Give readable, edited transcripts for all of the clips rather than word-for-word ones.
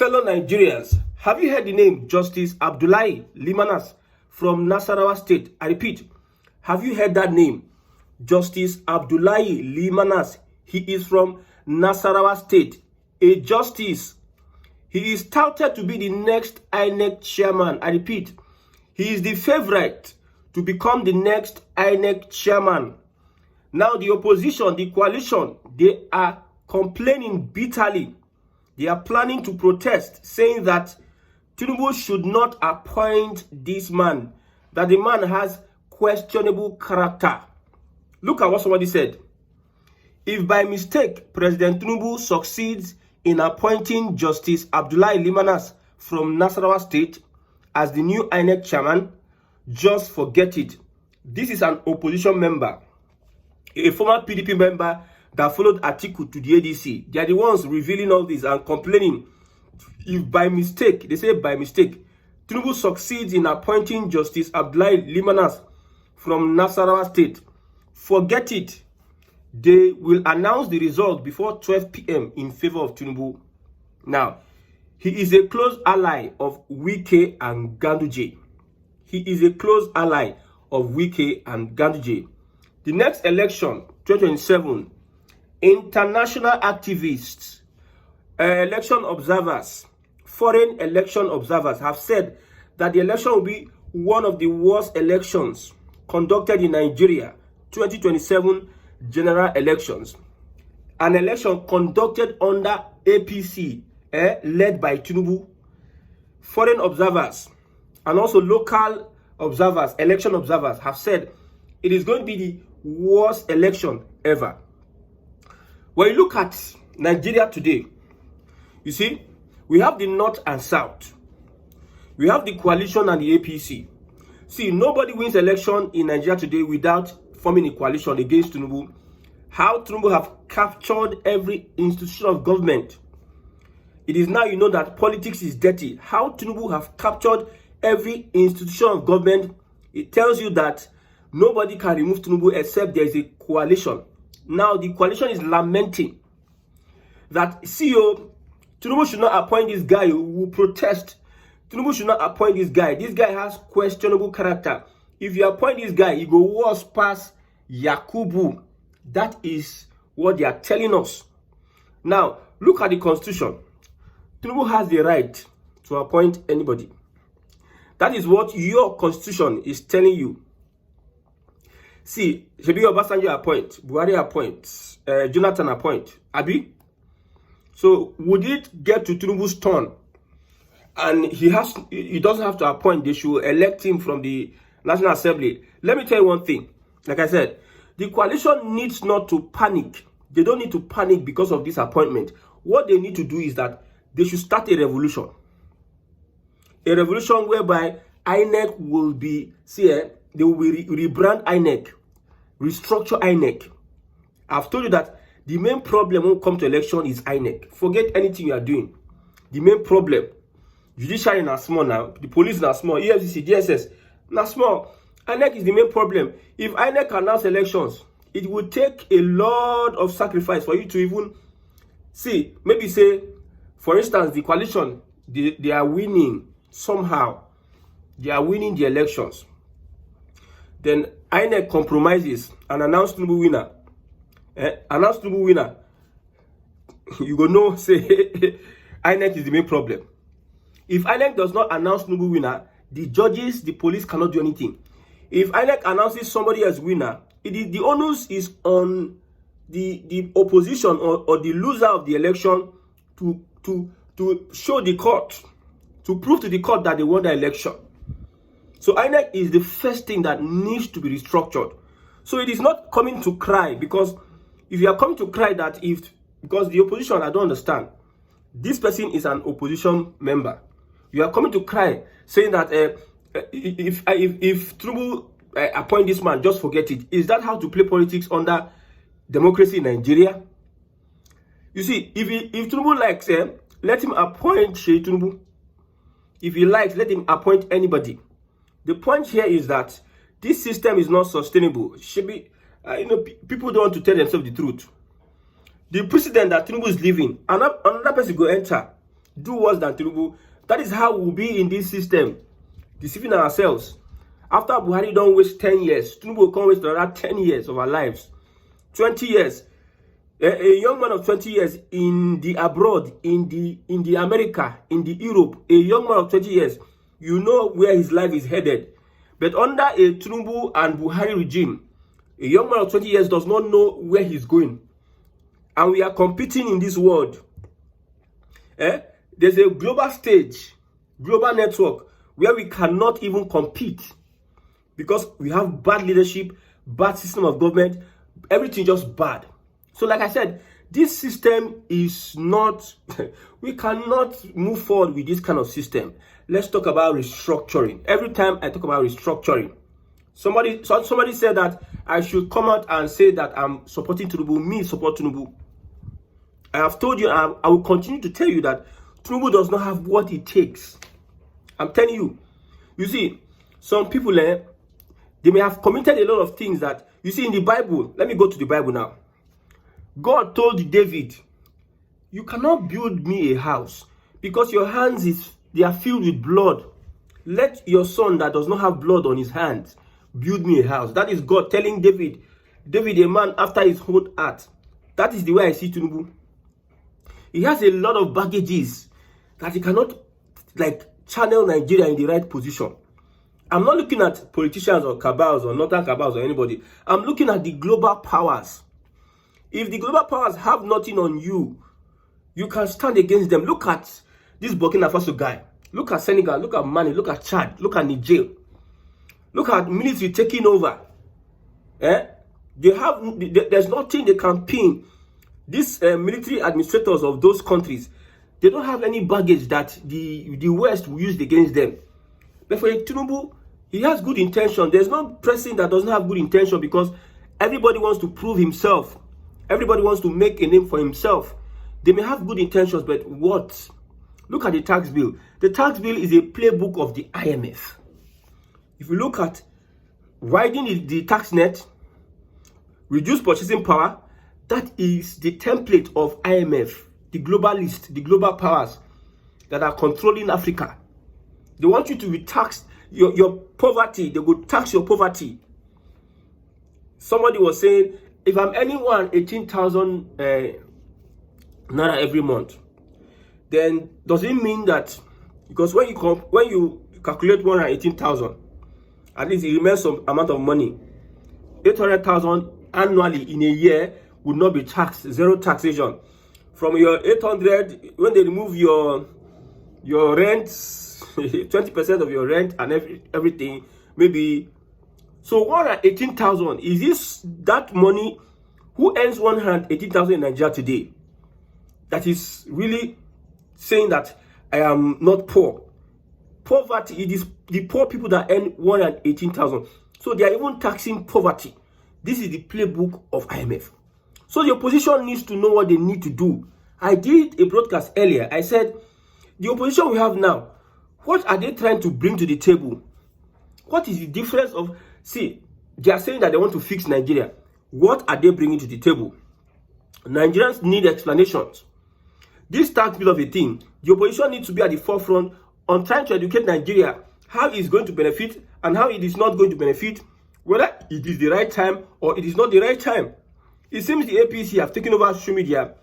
Fellow Nigerians, have you heard the name Justice Abdullahi Limanas from Nasarawa State? I repeat, have you heard that name? Justice Abdullahi Limanas. He is from Nasarawa State, a justice. He is touted to be the next Inec chairman. I repeat, he is the favorite to become the next Inec chairman. Now the opposition, the coalition, they are complaining bitterly. They are planning to protest, saying that Tinubu should not appoint this man, that the man has questionable character. Look at what somebody said. If by mistake President Tinubu succeeds in appointing Justice Abdullahi Limanas from Nasarawa State as the new INEC chairman, just forget it. This is an opposition member, a former PDP member that followed Atiku to the ADC. They are the ones revealing all this and complaining. If by mistake, they say by mistake, Tinubu succeeds in appointing Justice Abdullahi Limanas from Nasarawa State, forget it. They will announce the result before 12 p.m. in favor of Tinubu. Now, he is a close ally of Wike and Ganduje. He is a close ally of Wike and Ganduje. The next election, 2027, international activists, election observers, foreign election observers have said that the election will be one of the worst elections conducted in Nigeria, 2027 general elections. An election conducted under APC, led by Tinubu. Foreign observers and also local observers, election observers, have said it is going to be the worst election ever. When you look at Nigeria today, you see, we have the North and South. We have the coalition and the APC. See, nobody wins election in Nigeria today without forming a coalition against Tinubu. How Tinubu have captured every institution of government. It is now you know that politics is dirty. How Tinubu have captured every institution of government. It tells you that nobody can remove Tinubu except there is a coalition. Now the coalition is lamenting that CEO Tinubu should not appoint this guy who will protest. Tinubu should not appoint this guy. This guy has questionable character. If you appoint this guy, he go worse past Yakubu. That is what they are telling us. Now, look at the constitution. Tinubu has the right to appoint anybody. That is what your constitution is telling you. See, Shebi Obasanjo appoint, Buhari appoint, Jonathan appoint, Abi. So would it get to Tinubu's turn and he doesn't have to appoint, they should elect him from the National Assembly? Let me tell you one thing. Like I said, the coalition needs not to panic. They don't need to panic because of this appointment. What they need to do is that they should start a revolution. A revolution whereby INEC will be, they will rebrand INEC, restructure INEC. I've told you that the main problem when it comes to election is INEC. Forget anything you are doing. The main problem, judiciary is not small now, the police is not small, EFCC, DSS, not small. INEC is the main problem. If INEC announce elections, it will take a lot of sacrifice for you to even see. Maybe say, for instance, the coalition, they are winning somehow. They are winning the elections. Then INEC compromises and announce Tinubu winner. Announce Tinubu winner. You go know, say, INEC is the main problem. If INEC does not announce Tinubu winner, the judges, the police cannot do anything. If INEC announces somebody as winner, the onus is on the opposition or the loser of the election to show the court, to prove to the court that they won the election. So INEC is the first thing that needs to be restructured. So it is not coming to cry, because if you are coming to cry that because the opposition, I don't understand. This person is an opposition member. You are coming to cry saying that if Tinubu appoint this man, just forget it. Is that how to play politics under democracy in Nigeria? You see, if Tinubu likes, let him appoint Tinubu. If he likes, let him appoint anybody. The point here is that this system is not sustainable. People don't want to tell themselves the truth. The president that Tinubu is leaving, another person go enter. Do worse than Tinubu. That is how we'll be in this system, deceiving ourselves. After Buhari don't waste 10 years, Tinubu will come waste another 10 years of our lives. 20 years. A young man of 20 years in the abroad, in the America, in the Europe, a young man of 20 years, you know where his life is headed. But under a Tinubu and Buhari regime, a young man of 20 years does not know where he's going. And we are competing in this world. There's a global stage, global network, where we cannot even compete because we have bad leadership, bad system of government, everything just bad. So like I said, this system is not, we cannot move forward with this kind of system. Let's talk about restructuring. Every time I talk about restructuring, somebody said that I should come out and say that I'm supporting Tinubu, me support Tinubu. I have told you, I will continue to tell you that Tinubu does not have what it takes. I'm telling you. You see, some people, they may have committed a lot of things that, you see in the Bible, let me go to the Bible now. God told David, you cannot build me a house because your hands they are filled with blood. Let your son that does not have blood on his hands build me a house. That is God telling David, a man after his own heart. That is the way I see Tinubu. He has a lot of baggages that he cannot channel Nigeria in the right position. I'm not looking at politicians or cabals or northern cabals or anybody. I'm looking at the global powers. If the global powers have nothing on you, you can stand against them. Look at this Burkina Faso guy. Look at Senegal. Look at Mali. Look at Chad. Look at Niger. Look at military taking over. There's nothing they can pin. These military administrators of those countries, they don't have any baggage that the West will use against them. But for Tinubu, he has good intention. There's no president that doesn't have good intention because everybody wants to prove himself. Everybody wants to make a name for himself. They may have good intentions, but what? Look at the tax bill. The tax bill is a playbook of the IMF. If you look at widening the tax net, reduce purchasing power, that is the template of IMF, the globalists, the global powers that are controlling Africa. They want you to be taxed, your poverty. They will tax your poverty. Somebody was saying, if I'm earning 18,000 naira every month, then does it mean that, because when you calculate 118,000, at least it remains some amount of money. 800,000 annually in a year would not be taxed, zero taxation. From your 800, when they remove your rent, 20% of your rent and everything, maybe. So 118,000, is this that money? Who earns 118,000 in Nigeria today? That is really saying that I am not poor. Poverty, it is the poor people that earn 118,000. So they are even taxing poverty. This is the playbook of IMF. So the opposition needs to know what they need to do. I did a broadcast earlier. I said, the opposition we have now, what are they trying to bring to the table? What is the difference of, see, they are saying that they want to fix Nigeria. What are they bringing to the table? Nigerians need explanations. This tax bill of a thing, the opposition needs to be at the forefront on trying to educate Nigeria how it is going to benefit and how it is not going to benefit, whether it is the right time or it is not the right time. It seems the APC have taken over social media,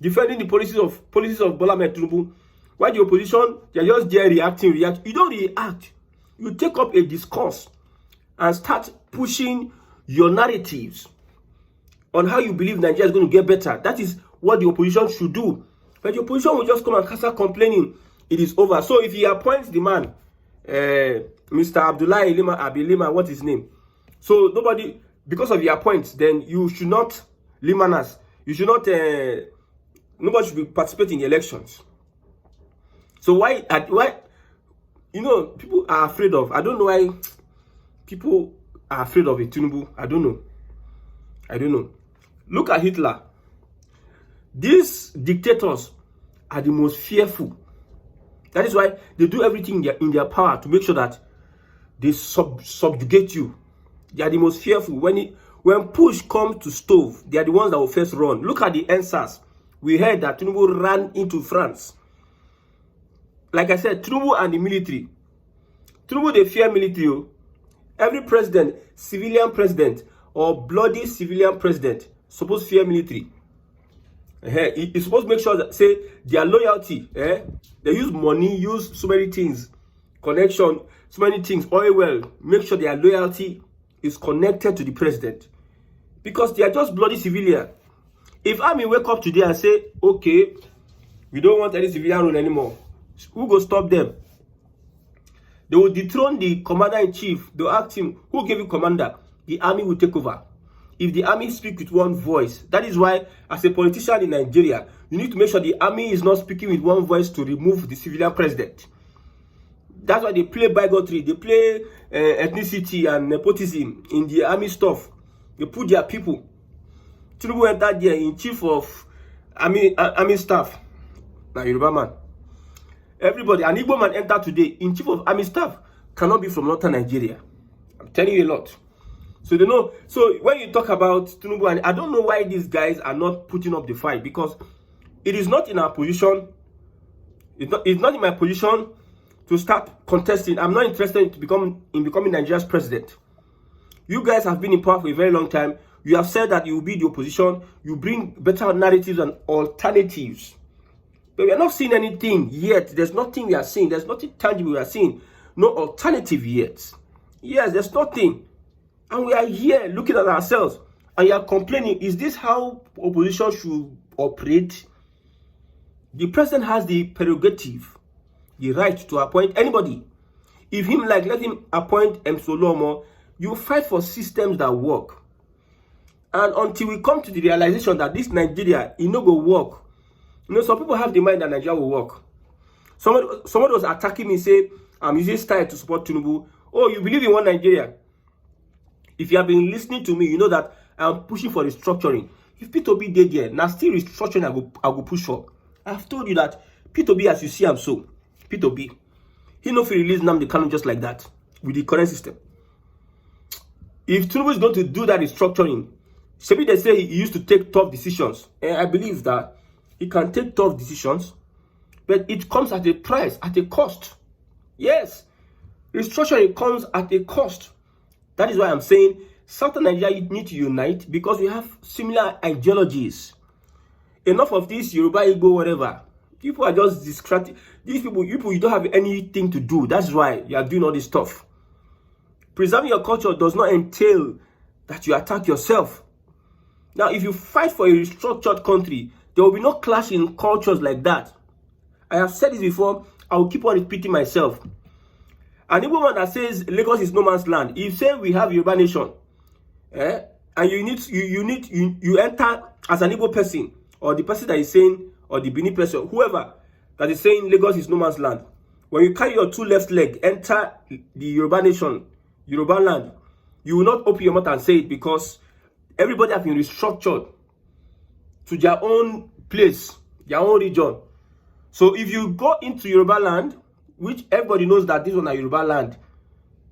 defending the policies of Bola Ahmed Tinubu, while the opposition, they are just there reacting. You don't react. You take up a discourse and start pushing your narratives on how you believe Nigeria is going to get better. That is what the opposition should do. But the opposition will just come and start complaining. It is over. So if he appoints the man, Mr. Abdullahi Lima, what's his name? So nobody, because of your appoint, then you should not, Limanas, you should not, nobody should be participating in elections. So why, you know, people are afraid of, I don't know why people are afraid of a Tinubu. I don't know. Look at Hitler. These dictators are the most fearful. That is why they do everything in their power to make sure that they subjugate you. They are the most fearful. When push comes to stove, they are the ones that will first run. Look at the answers. We heard that Tinubu ran into France. like I said, Tinubu and the military. Tinubu, they fear military. Oh. Every president, civilian president, or bloody civilian president, supposed to fear military. He's supposed to make sure that, say, their loyalty. They use money, use so many things, connection, so many things, oil well. Make sure their loyalty is connected to the president. Because they are just bloody civilian. If army wake up today and say, okay, we don't want any civilian rule anymore, who go stop them? They will dethrone the commander-in-chief. They will ask him, who gave you commander? The army will take over. If the army speak with one voice, that is why, as a politician in Nigeria, you need to make sure the army is not speaking with one voice to remove the civilian president. That's why they play bigotry, they play ethnicity and nepotism in the army stuff. They put their people. Tinubu entered there in chief of army staff. Now Yoruba man. Everybody, an Igbo man entered today in chief of army staff cannot be from northern Nigeria. I'm telling you a lot. So they know. So when you talk about Tinubu, and I don't know why these guys are not putting up the fight, because it is not in our position. It's not in my position to start contesting. I'm not interested in becoming Nigeria's president. You guys have been in power for a very long time. You have said that you will be the opposition. You bring better narratives and alternatives. But we are not seeing anything yet. There's nothing we are seeing. There's nothing tangible we are seeing. No alternative yet. Yes, there's nothing. And we are here looking at ourselves. And you are complaining, is this how opposition should operate? The president has the prerogative, the right to appoint anybody. If him like, let him appoint M. Solomo. You fight for systems that work. And until we come to the realization that this Nigeria, it no go work. You know, some people have the mind that Nigeria will work. Someone was attacking me, say, I'm using style to support Tinubu. Oh, you believe in one Nigeria? If you have been listening to me, you know that I'm pushing for restructuring. If P2B did there, now still restructuring I go push for. I've told you that P2B, as you see, I'm so. P2B. He no fit release Nnamdi Kanu just like that with the current system. If Tinubu is going to do that restructuring, maybe they say he used to take tough decisions. And I believe that he can take tough decisions, but it comes at a price, at a cost. Yes, restructuring comes at a cost. That is why I'm saying Southern Nigeria need to unite, because we have similar ideologies. Enough of this Yoruba, Igbo, whatever. People are just distracted. These people, you don't have anything to do. That's why you are doing all this stuff. Preserving your culture does not entail that you attack yourself. Now, if you fight for a restructured country, there will be no clash in cultures like that. I have said this before. I will keep on repeating myself. An Igbo man that says Lagos is no man's land, if say we have Yoruba nation, and you enter as an Igbo person, or the person that is saying, or the Benin person, whoever that is saying Lagos is no man's land, when you carry your two left leg, enter the Yoruba nation, Yoruba land, you will not open your mouth and say it, because everybody has been restructured to their own place, their own region. So if you go into Yoruba land, which everybody knows that this one is Yoruba land,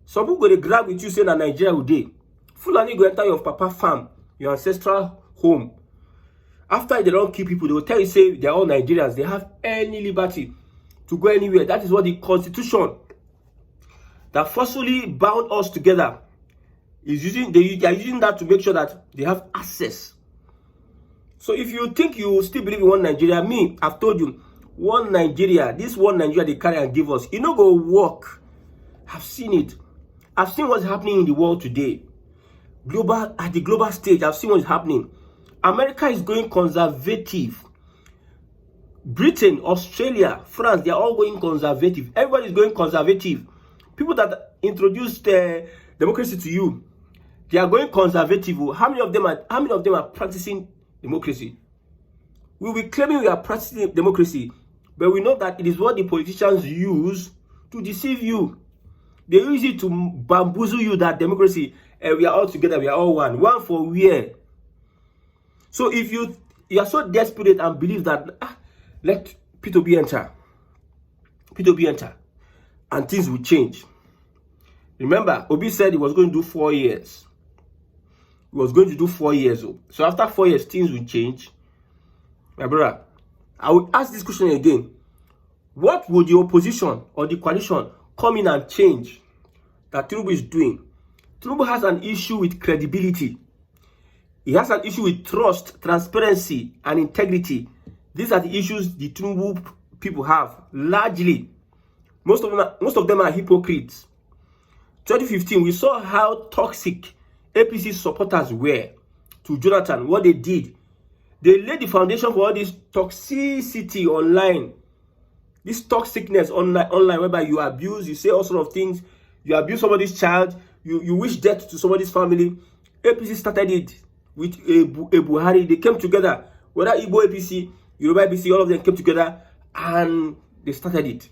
some people go to grab with you saying that Nigeria will day. Fulani go enter your papa farm, your ancestral home. After they don't kill people, they will tell you, say they're all Nigerians. They have any liberty to go anywhere. That is what the constitution that forcefully bound us together is using. They are using that to make sure that they have access. So if you think you still believe in one Nigeria, I've told you, one Nigeria, this one Nigeria they carry and give us, it no go work. I've seen it. I've seen what's happening in the world today. At the global stage, I've seen what's happening. America is going conservative. Britain, Australia, France, they are all going conservative. Everybody is going conservative. People that introduced democracy to you, they are going conservative. How many of them are practicing democracy? We will be claiming we are practicing democracy, but we know that it is what the politicians use to deceive you. They use it to bamboozle you that democracy, we are all together, we are all one. One for where? So if you are so desperate and believe that, let P2B enter, and things will change. Remember, Obi said he was going to do 4 years. He was going to do 4 years. So after 4 years, things will change. My brother, I will ask this question again. What would the opposition or the coalition come in and change that Tinubu is doing? Tinubu has an issue with credibility. He has an issue with trust, transparency, and integrity. These are the issues the Tinubu people have. Largely, most of them are hypocrites. 2015, we saw how toxic APC supporters were to Jonathan. What they did, they laid the foundation for all this toxicity online. This toxicness online, whereby you abuse, you say all sorts of things, you abuse somebody's child, you wish death to somebody's family. APC started it with a Buhari. They came together, whether Igbo APC, Yoruba APC, all of them came together and they started it.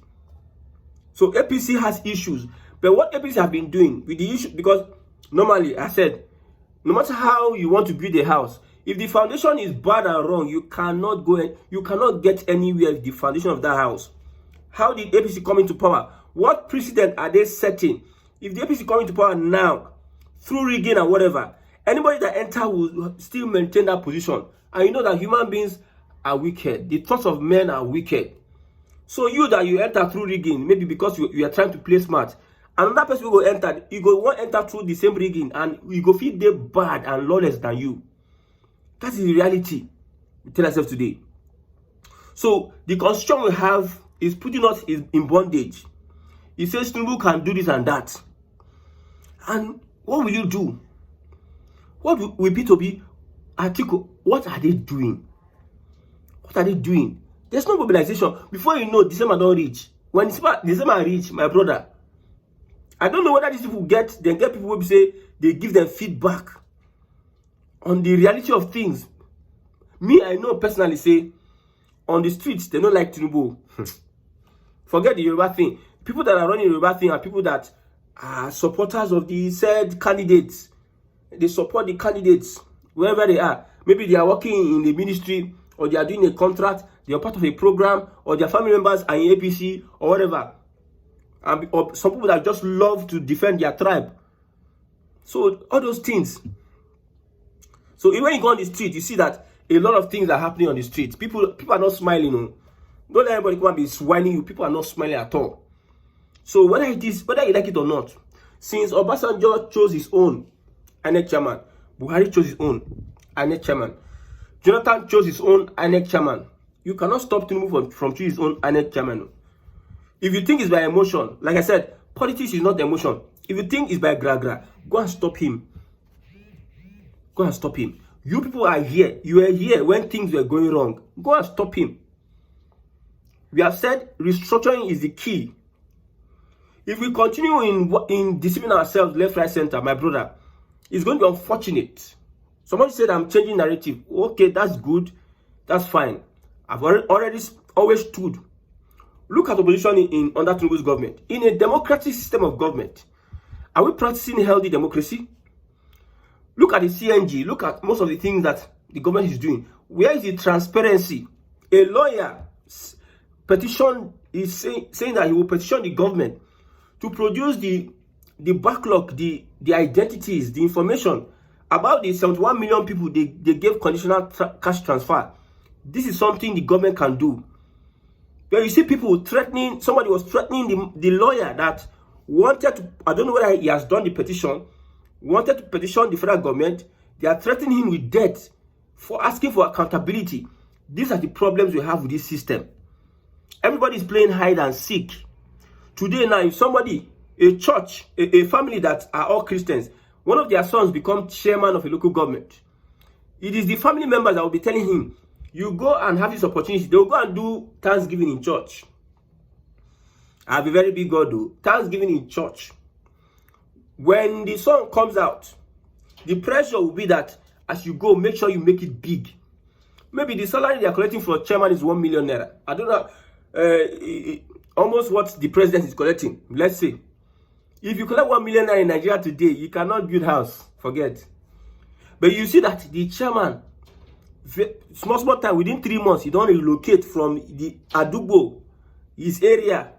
So APC has issues. But what APC have been doing with the issue, because normally, I said, no matter how you want to build a house, if the foundation is bad and wrong, you cannot get anywhere with the foundation of that house. How did APC come into power? What precedent are they setting? If the APC come into power now, through rigging and whatever, anybody that enter will still maintain that position. And you know that human beings are wicked. The thoughts of men are wicked. So you enter through rigging, maybe because you are trying to play smart, another person will enter, you go want enter through the same rigging, and you go feel they bad and lawless than you. That is the reality we tell ourselves today. So the constitution we have is putting us in bondage. It says Tinubu can do this and that. And what will you do? What will P2B article? What are they doing? What are they doing? There's no mobilization. Before you know, December don't reach. When December reach, my brother, I don't know whether these people get people who say they give them feedback on the reality of things. Me, I know personally, say, on the streets, they don't like Tinubu. Forget the Yoruba thing. People that are running the Yoruba thing are people that are supporters of the said candidates. They support the candidates wherever they are. Maybe they are working in the ministry, or they are doing a contract, they are part of a program, or their family members are in APC, or whatever. Or some people that just love to defend their tribe. So, all those things. So, when you go on the street, you see that a lot of things are happening on the street. People are not smiling. No. Don't let everybody come and be smiling you. People are not smiling at all. So, whether you like it or not, since Obasanjo chose his own INEC chairman, Buhari chose his own INEC chairman, Jonathan chose his own INEC chairman, you cannot stop Tinubu from choosing his own INEC chairman. If you think it's by emotion, like I said, politics is not emotion. If you think it's by gra, go and stop him. Go and stop him. You people are here. You were here when things were going wrong. Go and stop him. We have said restructuring is the key. If we continue in deceiving ourselves left, right, center, my brother, it's going to be unfortunate. Somebody said I'm changing narrative. Okay, that's good. That's fine. I've already always stood. Look at opposition under Tinubu's government. In a democratic system of government, are we practicing healthy democracy? Look at the CNG. Look at most of the things that the government is doing. Where is the transparency? A lawyer petition is saying that he will petition the government to produce the backlog, the identities, the information about the 71 million people they gave conditional cash transfer. This is something the government can do. Where you see people threatening, somebody was threatening the lawyer that wanted to, I don't know whether he has done the petition, wanted to petition the federal government. They are threatening him with death for asking for accountability. These are the problems we have with this system. Everybody is playing hide and seek. Today now, if somebody, a church, a family that are all Christians, one of their sons become chairman of a local government, it is the family members that will be telling him, you go and have this opportunity. They will go and do Thanksgiving in church. I'll be very big God though. Thanksgiving in church. When the son comes out, the pressure will be that as you go, make sure you make it big. Maybe the salary they are collecting for a chairman is 1 million naira. I don't know, almost what the president is collecting. Let's say, if you collect 1 million naira in Nigeria today, you cannot build house. Forget. But you see that the chairman, small time, within 3 months, he don't relocate from the Adubo, his area,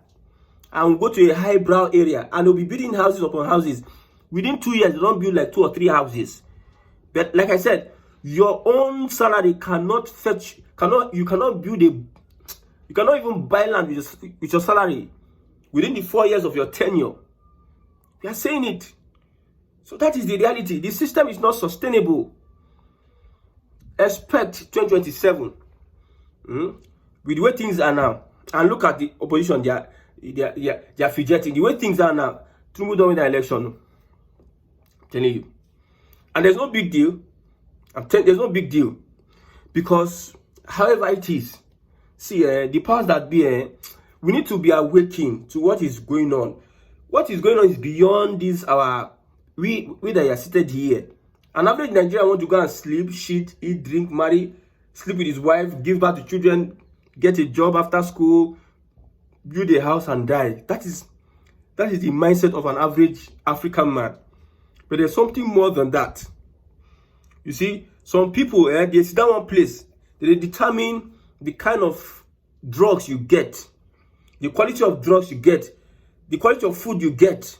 and go to a highbrow area, and they'll be building houses upon houses. Within 2 years, they don't build like 2 or 3 houses. But like I said, your own salary cannot fetch, you cannot build You cannot even buy land with your salary within the 4 years of your tenure. We are saying it. So that is the reality. The system is not sustainable. Expect 2027 with the way things are now. And look at the opposition. They are fidgeting. The way things are now, Tinubu don't win the election. I'm telling you. And there's no big deal. There's no big deal. Because however it is, see, the powers that be, we need to be awakened to what is going on. What is going on is beyond this, we that are seated here. An average Nigerian want to go and sleep, shit, eat, drink, marry, sleep with his wife, give birth to children, get a job after school, build a house and die. That is the mindset of an average African man. But there's something more than that. You see, some people, they sit down one place, they determine the kind of drugs you get, the quality of drugs you get, the quality of food you get.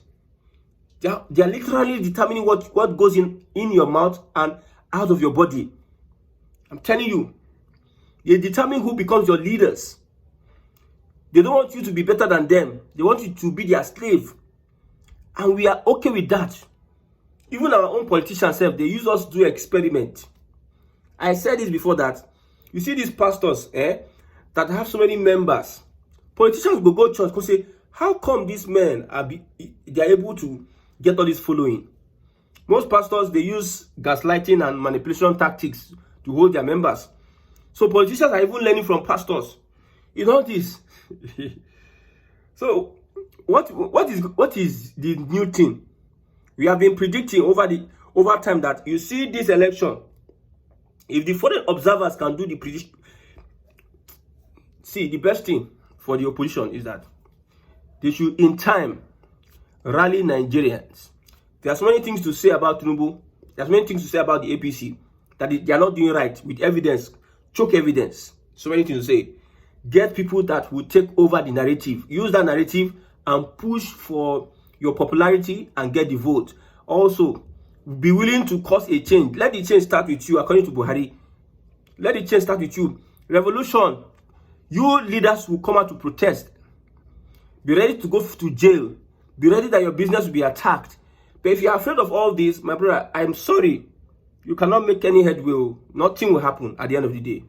They are literally determining what goes in your mouth and out of your body. I'm telling you, they determine who becomes your leaders. They don't want you to be better than them. They want you to be their slave. And we are okay with that. Even our own politicians, they use us to do experiment. I said this before that. You see these pastors, that have so many members. Politicians will go to church and say, how come these men they are able to get all this following? Most pastors, they use gaslighting and manipulation tactics to hold their members. So politicians are even learning from pastors. You know this. So what is the new thing? We have been predicting over time that you see this election, if the foreign observers can do the prediction, see, the best thing for the opposition is that they should in time rally Nigerians. There are so many things to say about Tinubu. There are so many things to say about the APC that they are not doing right with evidence, choke evidence. So many things to say. Get people that will take over the narrative. Use that narrative and push for your popularity and get the vote. Also, be willing to cause a change. Let the change start with you, according to Buhari. Let the change start with you. Revolution. You leaders will come out to protest. Be ready to go to jail. Be ready that your business will be attacked. But if you are afraid of all this, my brother, I'm sorry. You cannot make any headway. Nothing will happen at the end of the day.